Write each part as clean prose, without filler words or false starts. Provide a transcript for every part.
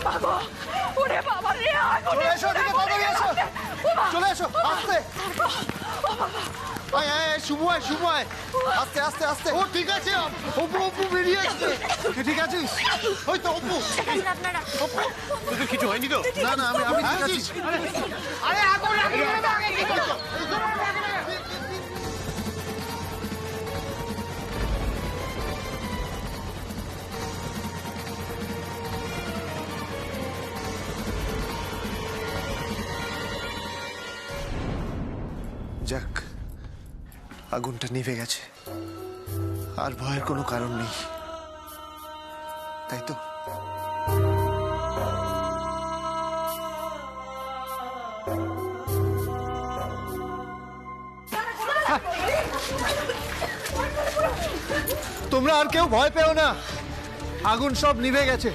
বাবা, ওরে বাবা রে, চলে এসো, এদিকে তাড়াতাড়ি এসো। চলে এসো, আস্তে। আয় আয়, শুভ আয়, শুভ আয়। আস্তে আস্তে আস্তে। ও ঠিক আছে, অপু অপু বেরিয়ে আসছে। ঠিক আছিস? ওই তো অপু। আপনারা তোদের কিছু হয়নি তো? না না, আমি ঠিক আছি। আরে আগুন লাগিয়ে দেবে আগে কি করছো? যাক, আগুনটা নিভে গেছে, আর ভয়ের কোনো কারণ নেই, তাই তো? তোমরা আর কেউ ভয় পেও না, আগুন সব নিভে গেছে,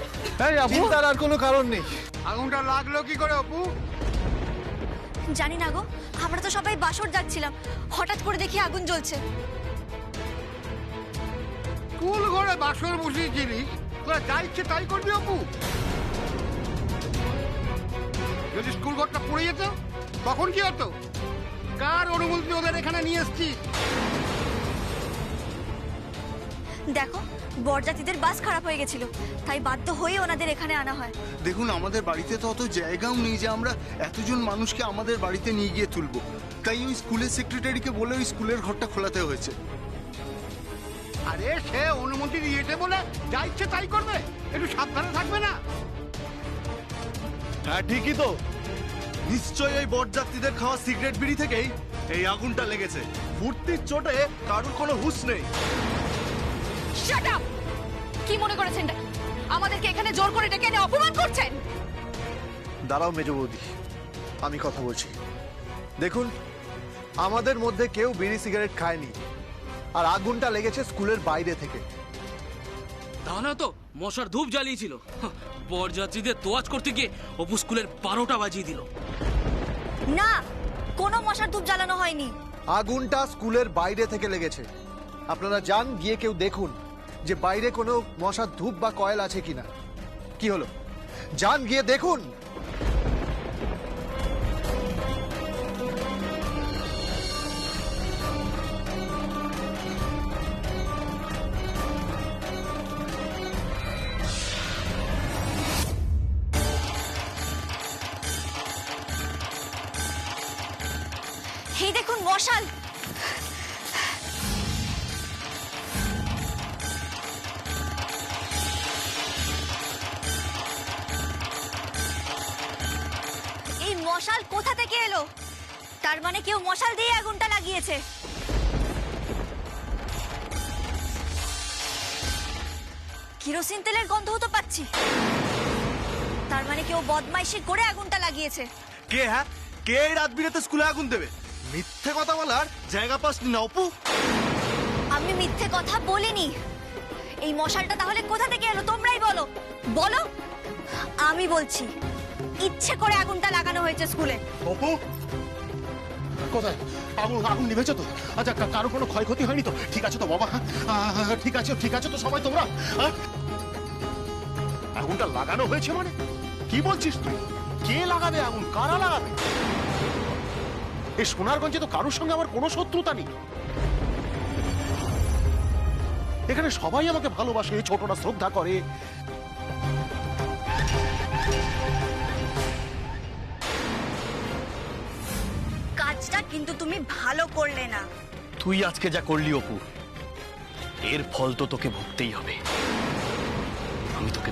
চিন্তার আর কোনো কারণ নেই। আগুনটা লাগলো কি করে অপু? জানি না গো, আমরা তো সবাই বাসর যাচ্ছিলাম, হঠাৎ করে দেখি আগুন জ্বলছে। স্কুল ঘরে বাসর বসিয়েছিলিস, তোরা যা ইচ্ছে তাই করবি অপু? যদি স্কুল ঘরটা পড়ে যেত তখন কি হতো? কার অনুমতি ওদের এখানে নিয়ে এসছিস? দেখো, বরযাত্রীদের বাস খারাপ হয়ে গেছিল, তাই বাধ্য হয়ে ওনাদের এখানে আনা হয়। দেখুন, আমাদের বাড়িতে তো অত জায়গাও নেই যে আমরা এতজন মানুষকে আমাদের বাড়িতে নিয়ে গিয়ে তুলবো। তাই ওই স্কুলের সেক্রেটারিকে বলে ওই স্কুলের ঘরটা খোলাতে হয়েছে। আরে সে অনুমতি দিয়েছে বলে যা ইচ্ছে তাই করবে, একটু সাবধানে থাকবে না? হ্যাঁ ঠিকই তো, নিশ্চয়ই ওই বরযাত্রীদের খাওয়া সিগারেট বিড়ি থেকেই এই আগুনটা লেগেছে। ফুর্তির চোটে কারুর কোনো হুঁশ নেই। Shut up! কি মনে করেছেন আমাদেরকে এখানে জোর করে ডেকে এনে অপমান করছেন? দাঁড়াও মেজ বৌদি, আমি কথা বলছি। দেখুন, আমাদের মধ্যে কেউ বিড়ি সিগারেট খায়নি, আর আগুনটা লেগেছে স্কুলের বাইরে থেকে। তাহলে তো মশার ধূপ জ্বালিয়েছিল। বরযাত্রীদের তোয়াজ করতে গিয়ে অপু স্কুলের 12টা বাজিয়ে দিল। না, কোনো মশার ধূপ জ্বালানো হয়নি। আগুনটা স্কুলের বাইরে থেকে লেগেছে। আপনারা যান, গিয়ে কেউ দেখুন যে বাইরে কোনো মশার ধূপ বা কয়েল আছে কিনা। কি হলো, যান গিয়ে দেখুন। এই দেখুন মশাল। এই মশাল কোথা থেকে এলো? তার মানে কেউ মশাল দিয়ে আগুনটা লাগিয়েছে। কেরোসিন তেলের গন্ধও তো পাচ্ছি। তার মানে কেউ বদমাইশি করে আগুনটা লাগিয়েছে। কে? হ্যাঁ, কে এই রাত বিরেতে স্কুলে আগুন দেবে? মিথ্যে কথা বলার জায়গা পাসনি না অপু। আমি মিথ্যে কথা বলিনি। এই মশালটা তাহলে কোথা থেকে এলো তোমরাই বলো। বলো। আমি বলছি, ইচ্ছে করে আগুনটা লাগানো হয়েছে স্কুলে। অপু কোথায়? আগুন আগুন নিভেছে তো? আচ্ছা, কারো কোনো ক্ষয়ক্ষতি হয়নি তো? ঠিক আছে তো বাবা? ঠিক আছে, ঠিক আছে তো সবাই তোমরা? আগুনটা লাগানো হয়েছে মানে কি বলছিস তুই? কে লাগাবে আগুন? কারা লাগাবে? এই সোনারগঞ্জে তো কারোর সঙ্গে আমার কোনো শত্রুতা নেই। এখানে সবাই আমাকে ভালোবাসে, ছোটরা শ্রদ্ধা করে। কাজটা কিন্তু তুমি ভালো করলে না। তুই আজকে যা করলি অপু, এর ফল তো তোকে ভুগতেই হবে। আমি তোকে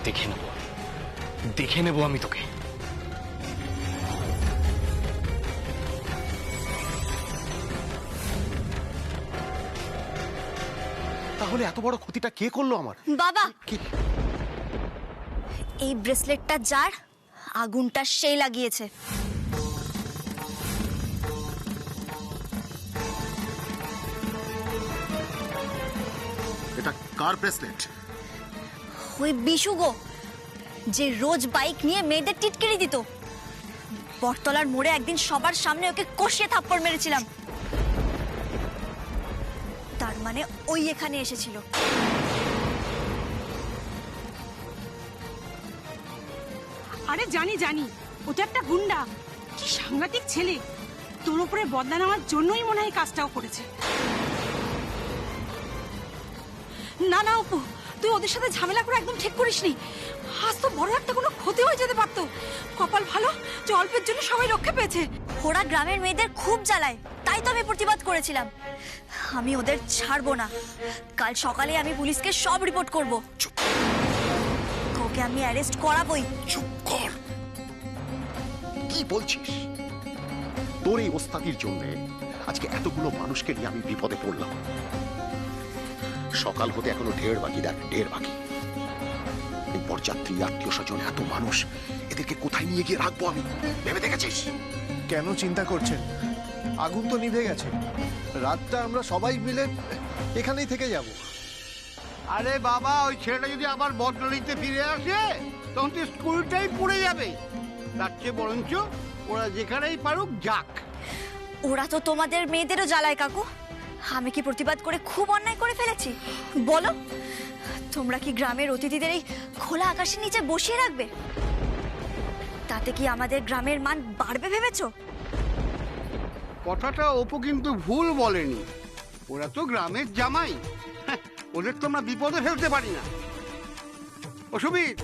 দেখে নেব আমি তোকে। তাহলে এত বড় ক্ষতিটা কে করলো আমার? বাবা, কি? এই ব্রেসলেটটা যার, আগুনটা সেই লাগিয়েছে। এটা কার ব্রেসলেট? ওই বিশু গো, যে রোজ বাইক নিয়ে মেয়েদের টিটকিরি দিত। বটতলার মোড়ে একদিন সবার সামনে ওকে কষিয়ে থাপ্পড় মেরেছিলাম। তার মানে ওই এখানে এসেছিল। আরে জানি জানি, ওটা একটা গুন্ডা। কি সাংঘাতিক ছেলে, তোর উপরে বদলা নেওয়ার জন্যই মনে হয় কাজটাও করেছে। না না অপু, তুই ওদের সাথে ঝামেলা করে একদম ঠিক করিসনি। আজ তো বড় একটা কোনো ক্ষতি হয়ে যেতে পারতো। কপাল ভালো যে অল্পের জন্য সবাই রক্ষা পেয়েছে। ওরা গ্রামের মেয়েদের খুব জ্বালায়, তাই তো আমি প্রতিবাদ করেছিলাম। আমি ওদের ছাড়বো না। কাল সকালে আমি পুলিশকে সব রিপোর্ট করব। ওকে আমি অ্যারেস্ট করাবই। চুপ কর। কি বলছিস? তোর এই ওস্তাদির জন্য আজকে এতগুলো মানুষকে নিয়ে আমি বিপদে পড়লাম। সকাল হতে এখনো ঢের বাকি, দেখ ঢের বাকি। এই বরযাত্রী, আত্মীয় স্বজন, এত মানুষ, এদেরকে কোথায় নিয়ে গিয়ে রাখবো আমি ভেবে দেখেছিস? কেন চিন্তা করছেন? আগুন তো নিভে গেছে। রাতটা আমরা সবাই মিলে এখানেই থেকে যাব। আরে বাবা, ওই ছেলেটা যদি আবার বদলিতে ফিরে আসে তখন তো স্কুলটাই পড়ে যাবে। তার চেয়ে বরঞ্চ ওরা যেখানেই পারুক যাক। ওরা তো তোমাদের মেয়েদেরও জ্বালায় কাকু। আমি কি প্রতিবাদ করে খুব অন্যায় করে ফেলেছি বলো? তোমরা কি গ্রামের অতিথিদের এই খোলা আকাশের নিচে বসিয়ে রাখবে? তাতে কি আমাদের গ্রামের মান বাড়বে ভেবেছো? কথাটা অপু কিন্তু ভুল বলেনি। ওরা তো গ্রামের জামাই, হ্যাঁ, ওদের তো আমরা বিপদে ফেলতে পারি না। অসুবিধ,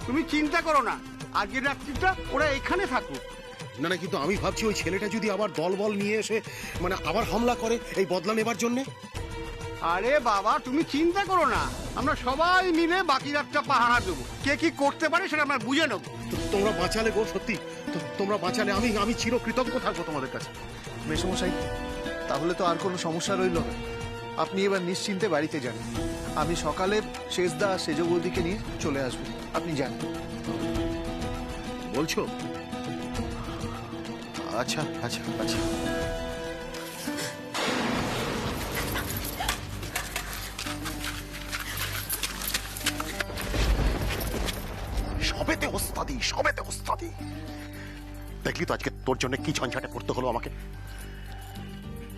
তুমি চিন্তা করো না, আজকের রাত্রিটা ওরা এখানে থাকুক। না না, কিন্তু আমি ভাবছি ওই ছেলেটা যদি আবার দলবল নিয়ে এসে মানে আবার হামলা করে এই বদলা নেবার জন্যে। আরে বাবা, তুমি চিন্তা করো না, আমরা সবাই মিলে বাকি রাতটা পাহারা দেবো। কে কি করতে পারে সেটা আমরা বুঝে নেবো। তোমরা বাঁচালে গো, সত্যি তোমরা বাঁচালে আমি চিরকৃতজ্ঞ থাকবো তোমাদের কাছে। মেসমশাই, তাহলে তো আর কোনো সমস্যা রইল না। আপনি এবার নিশ্চিন্তে বাড়িতে যান। আমি সকালে শেষদা সেজ বৌদিকে নিয়ে চলে আসবো, আপনি যান। বলছো? আচ্ছা আচ্ছা আচ্ছা। সবেতে ওস্তাদি, সবেতে ওস্তাদি। দেখলি তো আজকে তোর জন্য কি ঝঞ্ঝাটে পড়তে হলো আমাকে।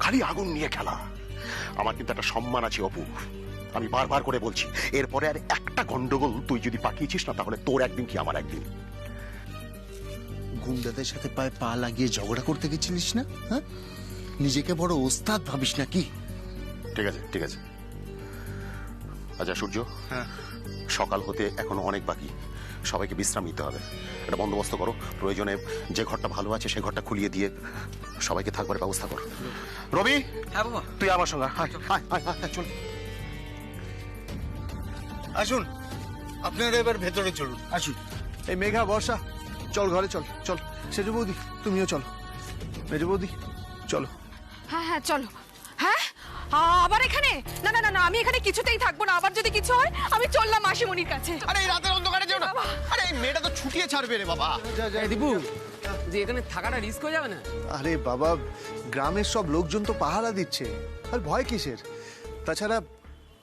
খালি আগুন নিয়ে খেলা। আমার কিন্তু একটা সম্মান আছে অপু, আমি বারবার করে বলছি। এরপরে আর একটা গন্ডগোল তুই যদি পাকিয়েছিস না, তাহলে তোর একদিন কি আমার একদিন। গুন্ডাদের সাথে পায়ে পা লাগিয়ে ঝগড়া করতে গেছিলিস না? হ্যাঁ, নিজেকে বড় ওস্তাদ ভাবিস নাকি? ঠিক আছে ঠিক আছে। আচ্ছা সূর্য, হ্যাঁ, সকাল হতে এখনো অনেক বাকি। সবাইকে বিশ্রাম নিতে হবে। একটা বন্দোবস্ত করো। প্রয়োজনে যে ঘরটা ভালো আছে সেই ঘরটা খুলিয়ে দিয়ে সবাইকে থাকবার ব্যবস্থা করো। রবি, হ্যাঁ বাবা, তুই আমার সঙ্গে আয়, আয়, আয়, আয়, চল। আসুন আপনারা এবার ভেতরে চলুন, আসুন। এই মেঘা, বর্ষা, চল ঘরে চল। চল সেজ বৌদি, তুমিও চলো। মেজ বৌদি চলো। হ্যাঁ হ্যাঁ চলো। হ্যাঁ, আবার এখানে? না না না না, আমি এখানে কিছুতেই থাকবো না। আবার যদি কিছু হয় আমি চললাম মাসিমণির কাছে। আরে এই রাতের অন্ধকারে যেও না। আরে এই মেয়েটা তো ছুটিয়ে ছাড়বে রে বাবা। দীপু, যে এখানে থাকাটা রিস্ক হয়ে যাবে না? আরে বাবা, গ্রামের সব লোকজন তো পাহারা দিচ্ছে, আর ভয় কিসের? তাছাড়া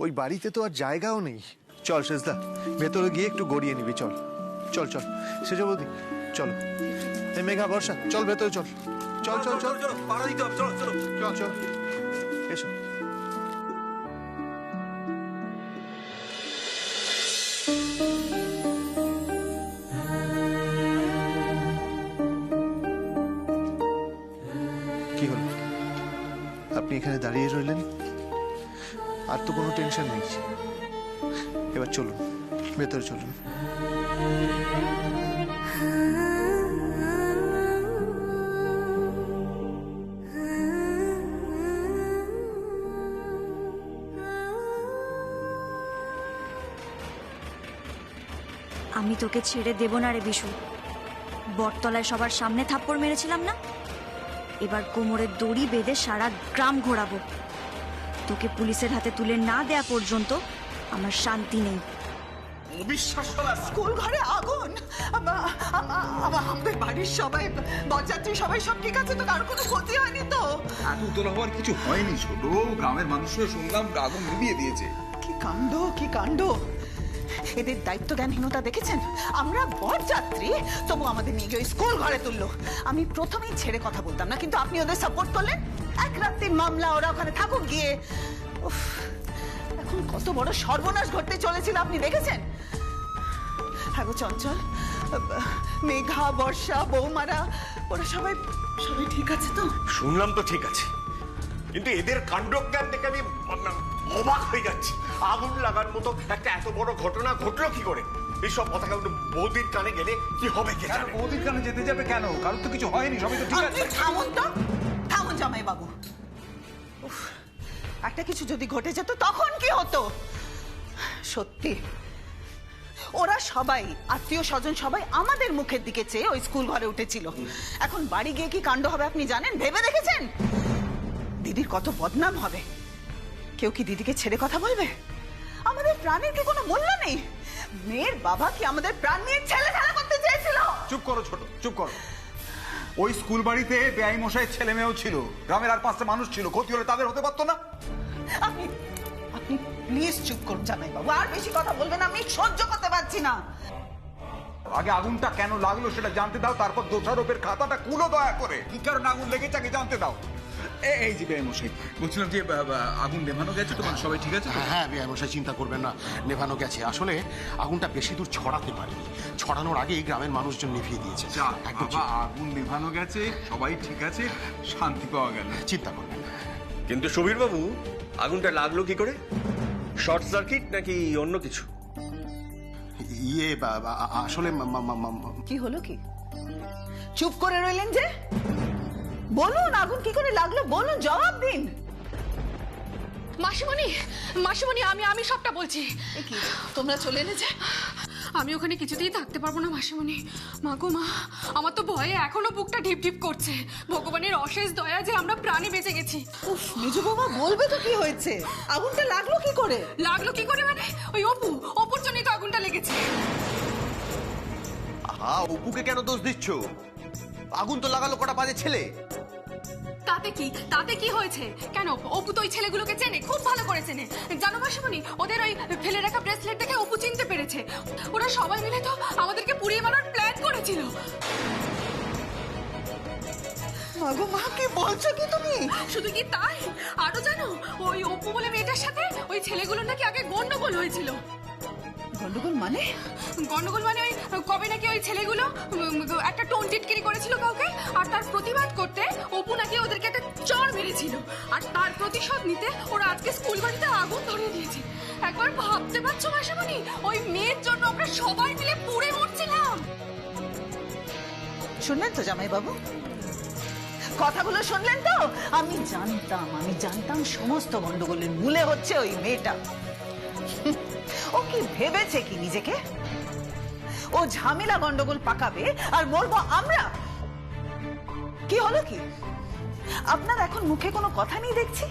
ওই বাড়িতে তো আর জায়গাও নেই। চল শেষদা, ভেতরে গিয়ে একটু গড়িয়ে নিবি। চল চল চল সেজ বৌদি, চলো। এই মেঘা, বর্ষা, চল ভেতরে চল। চল চল চল চল, পাহারা দিতে হবে। চল চল চল চল, এসো। কি হলো? আপনি এখানে দাঁড়িয়ে রইলেন? আর তো কোনো টেনশন নেই। এবার চলুন, ভেতরে চলুন। আমি তোকে ছেড়ে দেব না রে বিশু। বটতলায় সবার সামনে থাপ্পড় মেরেছিলাম না, এবার কোমরের দড়ি বেঁধে সারা গ্রাম ঘোরাবো। তোকে পুলিশের হাতে তুলে না দেয়া পর্যন্ত আমার শান্তি নেই। স্কুল ঘরে আগুন! আমাদের বাড়ির সবাই, বরযাত্রী সবাই সব ঠিক আছে তো? কারোর কোনো ক্ষতি হয়নি তো? আগুন তোলা হওয়ার কিছু হয়নি ছোট। গ্রামের মানুষরা শুনলাম আগুন নিভিয়ে দিয়েছে। কি কাণ্ড, কি কাণ্ড! এদের দায়িত্ব জ্ঞানহীনতা দেখেছেন? আমরা বরযাত্রী, তবু আমাদের নিয়ে গিয়ে স্কুল ঘরে তুললো। আমি প্রথমেই ছেড়ে কথা বলতাম না, কিন্তু আপনি ওদের সাপোর্ট করলেন। এক রাত্রির মামলা, ওরা ওখানে থাকুক গিয়ে। উফ, এখন কত বড় সর্বনাশ ঘটতে চলেছিল আপনি দেখেছেন? হ্যাঁ গো চঞ্চল, মেঘা, বর্ষা, বৌমারা, ওরা সবাই সবাই ঠিক আছে তো? শুনলাম তো ঠিক আছে, কিন্তু এদের কাণ্ডজ্ঞান থেকে আমি অবাক হয়ে যাচ্ছি। আগুন লাগার মতো একটা এত বড় ঘটনা ঘটলো কি করে? এইসব কথা কেন বৌদির কানে গেলে কি হবে কে জানে? বৌদির কানে যেতে যাবে কেন? কারোর তো কিছু হয়নি, সবই তো ঠিক আপনি আছে। থামুন তো, থামুন জামাই বাবু। একটা কিছু যদি ঘটে যেত তখন কি হতো? সত্যি ওরা সবাই আত্মীয় স্বজন সবাই আমাদের মুখের দিকে চেয়ে ওই স্কুল ঘরে উঠেছিল। এখন বাড়ি গিয়ে কি কাণ্ড হবে আপনি জানেন? ভেবে দেখেছেন? দিদির কত বদনাম হবে। কেউ কি দিদিকে ছেড়ে কথা বলবে? আমাদের প্রাণের কি কোনো মূল্য নেই? মেয়ের বাবা কি আমাদের প্রাণ নিয়ে ছেলে খেলা করতে চেয়েছিল? চুপ করো ছোট, চুপ করো। ওই স্কুল বাড়িতে বেআই মশাই ছেলে মেয়েও ছিল, গ্রামের আর 5টা মানুষ ছিল, ক্ষতি হলে তাদের হতে পারতো না? আপনি আপনি প্লিজ চুপ করুন জামাই বাবু, আর বেশি কথা বলবেন, আমি সহ্য করতে পারছি না। আগে আগুনটা কেন লাগলো সেটা জানতে দাও, তারপর দোষারোপের খাতাটা খুলো দয়া করে। কি কারণে আগুন লেগেছে আগে জানতে দাও। এই যে বেআই মশাই, বলছিলাম যে আগুন নেভানো গেছে তো? মানে সবাই ঠিক আছে? হ্যাঁ বিআই মশাই, চিন্তা করবেন না, নেভানো গেছে। আসলে আগুনটা বেশি দূর ছড়াতে পারেনি, ছড়ানোর আগেই গ্রামের মানুষজন নিভিয়ে দিয়েছে। একদম আগুন নেভানো গেছে, সবাই ঠিক আছে, শান্তি পাওয়া গেল। চিন্তা করবেন না। কিন্তু সুবীর বাবু, আগুনটা লাগলো কি করে? শর্ট সার্কিট নাকি অন্য কিছু? ইয়ে আসলে কি হলো কি? চুপ করে রইলেন যে? বলুন আগুন কি করে লাগলো, বলুন, জবাব দিন। মাসিমণি, মাসিমণি, আমি সবটা বলছি। কি তোমরা চলে এলে যে? আমি ওখানে কিছুতেই থাকতে পারবো না মাসিমণি। মা গো মা, আমার তো ভয়ে এখনো বুকটা ঢিপ ঢিপ করছে। ভগবানের অশেষ দয়া যে আমরা প্রাণে বেঁচে গেছি। উফ, মেজো বৌমা বলবে তো কি হয়েছে? আগুনটা লাগলো কি করে? লাগলো কি করে মানে? ওই অপুর জন্যই তো আগুনটা লেগেছে। অপুকে কেন দোষ দিচ্ছ? আগুন তো লাগালো কটা বাজে ছেলে। তাতে কি হয়েছে? কেন অপু তো ওই ছেলেগুলোকে চেনে, খুব ভালো করে চেনে। জানো মাসিমণি, ওদের ওই ফেলে রাখা ব্রেসলেট দেখে অপু চিনতে পেরেছে। ওরা সবাই মিলে তো আমাদেরকে পুড়িয়ে মারার প্ল্যান করেছিল। মাগো মা, কি বলছো কি তুমি? শুধু কি তাই, আরো জানো, ওই অপু বলে মেয়েটার সাথে ওই ছেলেগুলোর নাকি আগে গন্ডগোল হয়েছিল। গন্ডগোল মানে? গন্ডগোল মানে ওই কবে নাকি ওই ছেলেগুলো একটা টোন টিটকিরি করেছিল কাউকে, আর তার প্রতিবাদ করতে অপু নাকি ওদেরকে একটা চড় মেরেছিল, আর তার প্রতিশোধ নিতে ওরা আজকে স্কুল বাড়িতে আগুন ধরিয়ে দিয়েছে। একবার ভাবতে পারছো মাসিমণি, ওই মেয়ের জন্য আমরা সবাই মিলে পুড়ে মরছিলাম। শুনলেন তো জামাই বাবু, কথাগুলো শুনলেন তো? আমি জানতাম সমস্ত গন্ডগোলের মূলে হচ্ছে ওই মেয়েটা। ও কি ভেবেছে কি নিজেকে? ও ঝামেলা গন্ডগোল পাকাবে আর মরবো আমরা? কি হলো কি? আপনার এখন মুখে কোনো কথা নেই দেখছি,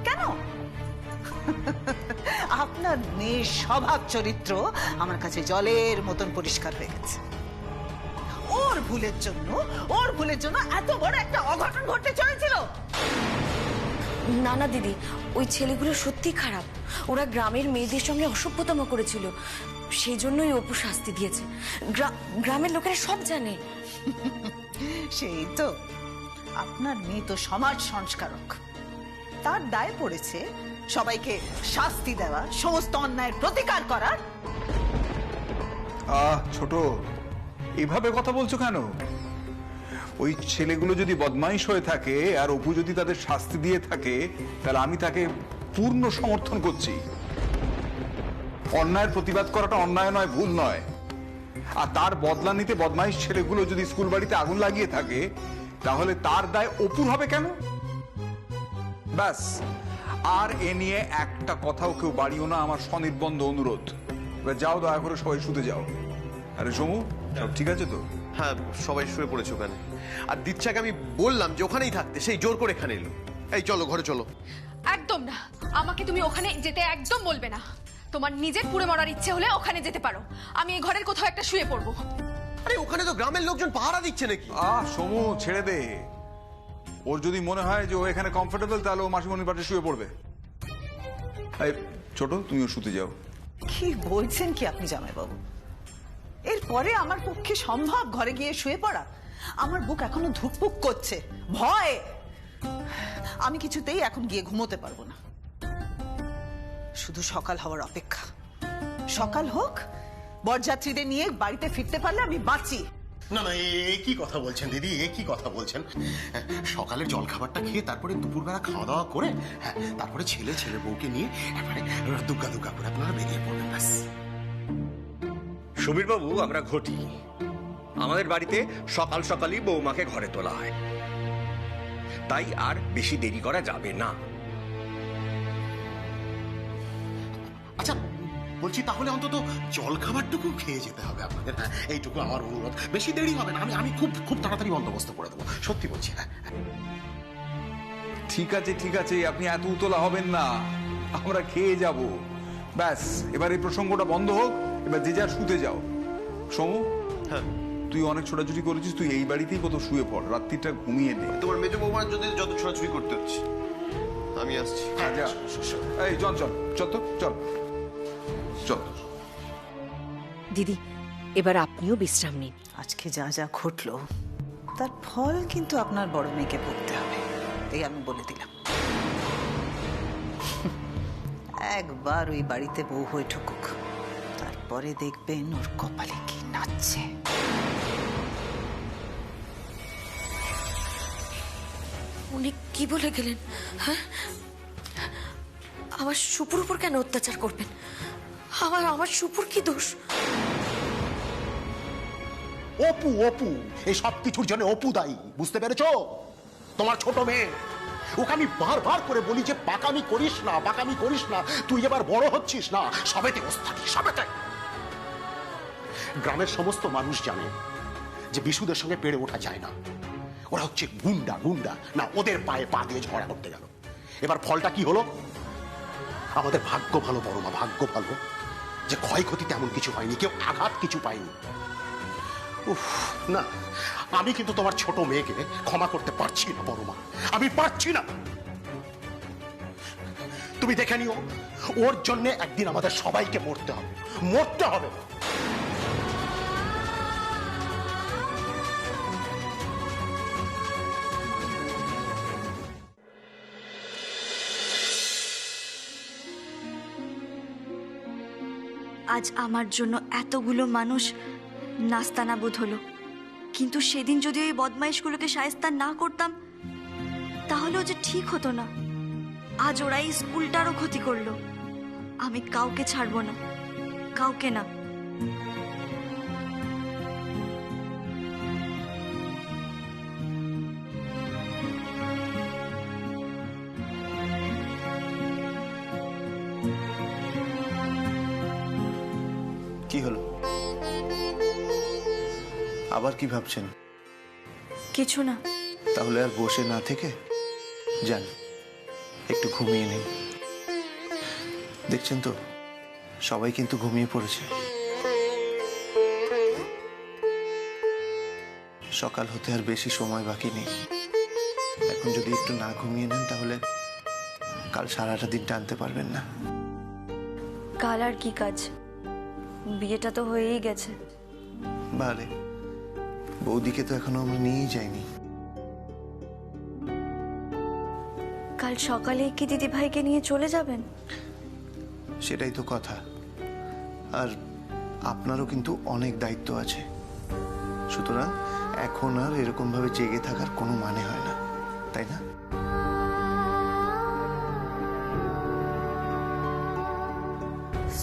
কেন? আপনার মেয়ের স্বভাব চরিত্র আমার কাছে জলের মতন পরিষ্কার হয়ে গেছে। ওর ভুলের জন্য এত বড় একটা অঘটন ঘটতে চলেছিল। না না দিদি, ওই ছেলেগুলো সত্যি খারাপ। ওরা গ্রামের মেয়েদের সঙ্গে অসভ্যতম করেছিল, সেই জন্যই অপু শাস্তি দিয়েছে। গ্রামের লোকেরা সব জানে। সেই তো, আপনার মেয়ে তো সমাজ সংস্কারক, তার দায় পড়েছে সবাইকে শাস্তি দেওয়া, সমস্ত অন্যায়ের প্রতিকার করার। ছোট, এভাবে কথা বলছো কেন? ওই ছেলেগুলো যদি বদমাইশ হয়ে থাকে আর অপু যদি তাদের শাস্তি দিয়ে থাকে, তাহলে আমি তাকে পূর্ণ সমর্থন করছি। অন্যায়ের প্রতিবাদ করাটা অন্যায় নয়, ভুল নয়। আর তার বদলা নিতে বদমাইশ ছেলেগুলো যদি স্কুল বাড়িতে আগুন লাগিয়ে থাকে, তাহলে তার দায় অপুর হবে কেন? ব্যাস, আর এ নিয়ে একটা কথাও কেউ বাড়িও না, আমার স্বনির্বন্ধ অনুরোধ। এবার যাও, দয়া করে সবাই শুতে যাও। আরে সমু, সব ঠিক আছে তো? হ্যাঁ, সবাই শুয়ে পড়েছে ওখানে। আর দিচ্ছাকে আমি বললাম যে ওখানেই থাকতে, সেই জোর করে এখানে এলো। এই চলো ঘরে চলো। একদম না, আমাকে তুমি ওখানে যেতে একদম বলবে না। তোমার নিজের পুড়ে মরার ইচ্ছে হলে ওখানে যেতে পারো, আমি এই ঘরের কোথাও একটা শুয়ে পড়বো। আরে ওখানে তো গ্রামের লোকজন পাহারা দিচ্ছে নাকি? সমু, ছেড়ে দে। ওর যদি মনে হয় যে ও এখানে কমফোর্টেবল, তাহলে ও মাসিমণির পাশে শুয়ে পড়বে। এই ছোট, তুমিও শুতে যাও। কি বলছেন কি আপনি জামাইবাবু? এরপরে আমার পক্ষে সম্ভব ঘরে গিয়ে শুয়ে পড়া? আমার বুক এখনো ধুকপুক করছে ভয়। আমি কিছুতেই এখন গিয়ে ঘুমোতে পারবো না, শুধু সকাল হওয়ার অপেক্ষা। সকাল হোক, বরযাত্রীদের নিয়ে বাড়িতে ফিরতে পারলে আমি বাঁচি। না না, এ কি কথা বলছেন দিদি, এ কি কথা বলছেন? সকালের জল খাবারটা খেয়ে তারপরে দুপুরবেলা খাওয়া দাওয়া করে, হ্যাঁ, তারপরে ছেলে বউকে নিয়ে একবারে দুগ্গা দুগ্গা করে আপনারা বেরিয়ে পড়বেন ব্যাস। সুবীর বাবু, আমরা ঘটি। আমাদের বাড়িতে সকাল সকালই বৌমাকে ঘরে তোলা হয়, তাই আর বেশি দেরি করা যাবে না। আচ্ছা বলছি, তাহলে অন্তত জল খাবারটুকু খেয়ে যেতে হবে আপনাদের, হ্যাঁ, এইটুকু আমার অনুরোধ। বেশি দেরি হবে না, আমি খুব খুব তাড়াতাড়ি বন্দোবস্ত করে দেবো, সত্যি বলছি। হ্যাঁ ঠিক আছে ঠিক আছে, আপনি এত উতলা হবেন না, আমরা খেয়ে যাব ব্যাস। এবার এই প্রসঙ্গটা বন্ধ হোক, এবার যে যার শুতে যাও। সমু, হ্যাঁ, তুই অনেক ছোটাছুটি করেছিস, তুই এই বাড়িতেই কোথাও শুয়ে পড়, রাত্রিটা ঘুমিয়ে নে। তোমার মেজো বৌমার যদি যত ছোড়াছুড়ি করতে হচ্ছে, আমি আসছি। হ্যাঁ যা। এই চল চল চল তো চল চল। দিদি, এবার আপনিও বিশ্রাম নিন। আজকে যা যা ঘটলো তার ফল কিন্তু আপনার বড় মেয়েকে ভুগতে হবে, এই আমি বলে দিলাম। একবার ওই বাড়িতে বউ হয়ে ঠুকুক, তারপরে দেখবেন ওর কপালে কি নাচছে। উনি কি বলে গেলেন? হ্যাঁ, আমার সুপুর উপর কেন অত্যাচার করবেন? আমার সুপুর কি দোষ? অপু, অপু, এই সব কিছুর জন্য অপু দায়ী, বুঝতে পেরেছো? তোমার ছোট মেয়ে, ওকে আমি বারবার করে বলি যে পাকামি করিস না, পাকামি করিস না, তুই এবার বড় হচ্ছিস না, সবেতে ওস্তাদি, সবেতে। গ্রামের সমস্ত মানুষ জানে যে বিশুদের সঙ্গে পেরে ওঠা যায় না, ওরা হচ্ছে গুন্ডা, গুন্ডা না, ওদের পায়ে পা দিয়ে ঝগড়া করতে গেল। এবার ফলটা কি হলো? আমাদের ভাগ্য ভালো বড় মা, ভাগ্য ভালো যে ক্ষয়ক্ষতি তেমন কিছু হয়নি, কেউ আঘাত কিছু পায়নি। উফ, না, আমি কিন্তু তোমার ছোট মেয়েকে ক্ষমা করতে পারছি না বড় মা, আমি পারছি না। তুমি দেখে নিও, ওর জন্য একদিন আমাদের সবাইকে মরতে হবে, মরতে হবে। আজ আমার জন্য এতগুলো মানুষ নাস্তানাবুদ হলো, কিন্তু সেদিন যদি ওই বদমাইশগুলোকে শায়েস্তা না করতাম তাহলেও যে ঠিক হতো না। আজ ওরা এই স্কুলটারও ক্ষতি করলো। আমি কাউকে ছাড়বো না, কাউকে না। কি হলো? আবার কি ভাবছেন? কিছু না। তাহলে আর বসে না থেকে যান, একটু ঘুমিয়ে নিন। দেখছেন তো, সবাই কিন্তু ঘুমিয়ে পড়েছে। সকাল হতে আর বেশি সময় বাকি নেই। এখন যদি একটু না ঘুমিয়ে নেন তাহলে কাল সারাটা দিন টানতে পারবেন না। কাল আর কি কাজ? বিয়েটা তো হয়েই গেছে। বারে, বৌদিকে তো এখনো আমরা নিয়েই যাইনি। কাল সকালে কি দিদি ভাইকে নিয়ে চলে যাবেন? সেটাই তো কথা। আর আপনারও কিন্তু অনেক দায়িত্ব আছে, সুতরাং এখন আর এরকম ভাবে জেগে থাকার কোনো মানে হয় না, তাই না?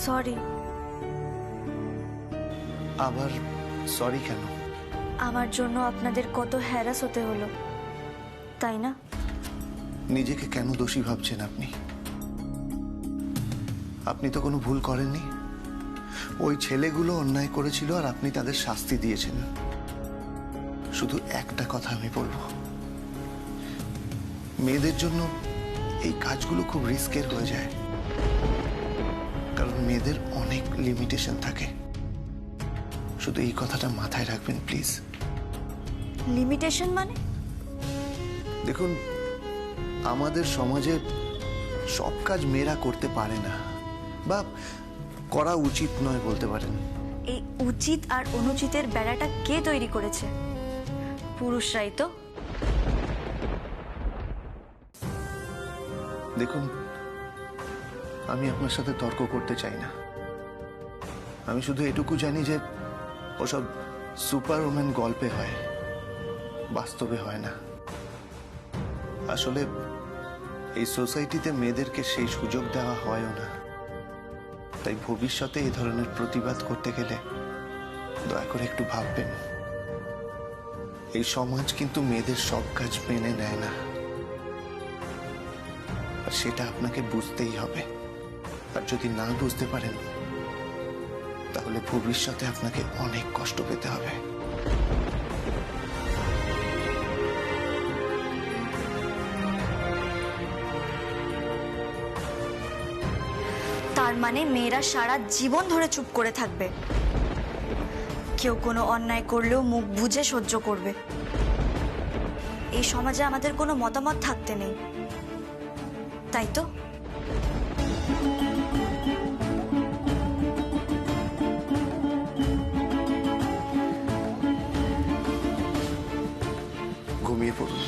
সরি। আবার সরি কেন? আমার জন্য আপনাদের কত হ্যারাস হতে হলো, তাই না? নিজেকে কেন দোষী ভাবছেন আপনি? আপনি তো কোনো ভুল করেননি। ওই ছেলেগুলো অন্যায় করেছিল আর আপনি তাদের শাস্তি দিয়েছেন। শুধু একটা কথা আমি বলবো, মেয়েদের জন্য এই কাজগুলো খুব রিস্কের হয়ে যায়, কারণ মেয়েদের অনেক লিমিটেশন থাকে। শুধু এই কথাটা মাথায় রাখবেন প্লিজ। লিমিটেশন মানে? দেখুন, আমাদের সমাজে সব কাজ মেয়েরা করতে পারে না, বা করা উচিত নয় বলতে পারেন। এই উচিত আর অনুচিতের বেড়াটা কে তৈরি করেছে? পুরুষরাই তো। দেখুন, আমি আপনার সাথে তর্ক করতে চাই না, আমি শুধু এটুকু জানি যে ওসব সুপার ওম্যান গল্পে হয়, বাস্তবে হয় না। আসলে এই সোসাইটিতে মেয়েদেরকে সেই সুযোগ দেওয়া হয়ও না। তাই ভবিষ্যতে এই ধরনের প্রতিবাদ করতে গেলে দয়া করে একটু ভাববেন। এই সমাজ কিন্তু মেয়েদের সব কাজ মেনে নেয় না, আর সেটা আপনাকে বুঝতেই হবে। আর যদি না বুঝতে পারেন তাহলে ভবিষ্যতে আপনাকে অনেক কষ্ট পেতে হবে। তার মানে মেয়েরা সারা জীবন ধরে চুপ করে থাকবে, কেউ কোনো অন্যায় করলেও মুখ বুজে সহ্য করবে। এই সমাজে আমাদের কোনো মতামত থাকতে নেই, তাই তো? ঘুমিয়ে পড়ুন।